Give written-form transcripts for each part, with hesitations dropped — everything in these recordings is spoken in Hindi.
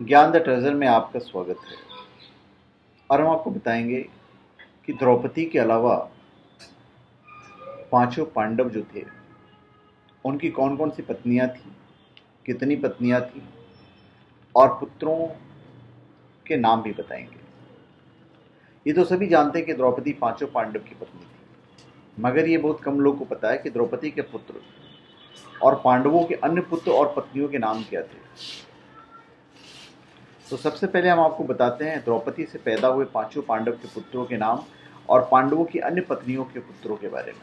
ज्ञान द ट्रेजर में आपका स्वागत है। और हम आपको बताएंगे कि द्रौपदी के अलावा पांचों पांडव जो थे उनकी कौन कौन सी पत्नियां थी, कितनी पत्नियां थी और पुत्रों के नाम भी बताएंगे। ये तो सभी जानते हैं कि द्रौपदी पांचों पांडव की पत्नी थी, मगर ये बहुत कम लोग को पता है कि द्रौपदी के पुत्र और पांडवों के अन्य पुत्र और पत्नियों के नाम क्या थे। तो सबसे पहले हम आपको बताते हैं द्रौपदी से पैदा हुए पांचों पांडव के पुत्रों के नाम और पांडवों की अन्य पत्नियों के पुत्रों के बारे में।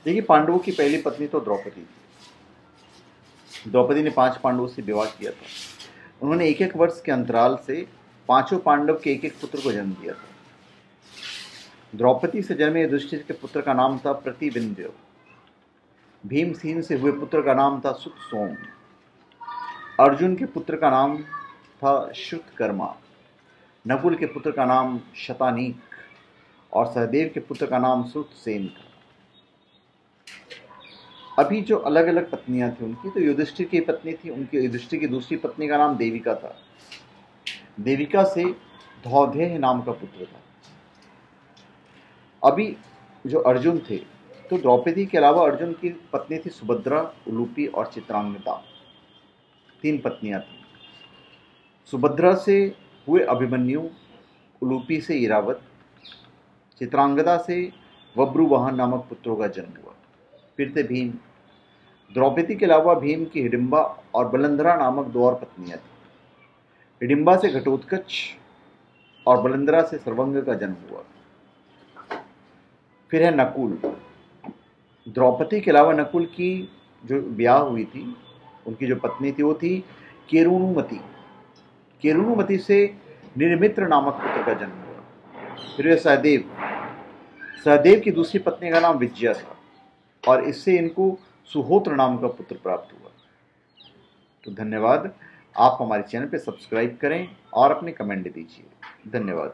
देखिए, पांडवों की पहली पत्नी तो द्रौपदी थी। द्रौपदी ने 5 पांडवों से विवाह किया था। उन्होंने एक एक वर्ष के अंतराल से पांचों पांडव के एक एक पुत्र को जन्म दिया था। द्रौपदी से जन्मे युधिष्ठिर के पुत्र का नाम था प्रतिविंध्य। भीमसेन से हुए पुत्र का नाम था सुतसोम। अर्जुन के पुत्र का नाम था श्रुतकर्मा। नकुल के पुत्र का नाम शतानीक और सहदेव के पुत्र का नाम श्रुतसेन था। अभी जो अलग अलग पत्नियां थी उनकी, तो युधिष्ठिर की पत्नी थी, उनकी युधिष्ठिर की दूसरी पत्नी का नाम देविका था। देविका से धौधेय नाम का पुत्र था। अभी जो अर्जुन थे, तो द्रौपदी के अलावा अर्जुन की पत्नी थी सुभद्रा, उलूपी और चित्रांगदा। 3 पत्नियां थी। सुभद्रा से हुए अभिमन्यु, उलूपी से इरावत, चित्रांगदा से वब्रुवाहन नामक पुत्रों का जन्म हुआ। फिर थे भीम। द्रौपदी के अलावा भीम की हिडिंबा और बलंदरा नामक 2 और पत्नियां थी। हिडिंबा से घटोत्कच और बलंदरा से सर्वंग का जन्म हुआ। फिर है नकुल। द्रौपदी के अलावा नकुल की जो ब्याह हुई थी, उनकी जो पत्नी थी वो थी केरुणुमति। केरुणुमति से निर्मित्र नामक पुत्र का जन्म हुआ। फिर है सहदेव। सहदेव की दूसरी पत्नी का नाम विजया था और इससे इनको सुहोत्र नाम का पुत्र प्राप्त हुआ। तो धन्यवाद। आप हमारे चैनल पे सब्सक्राइब करें और अपने कमेंट दीजिए। धन्यवाद।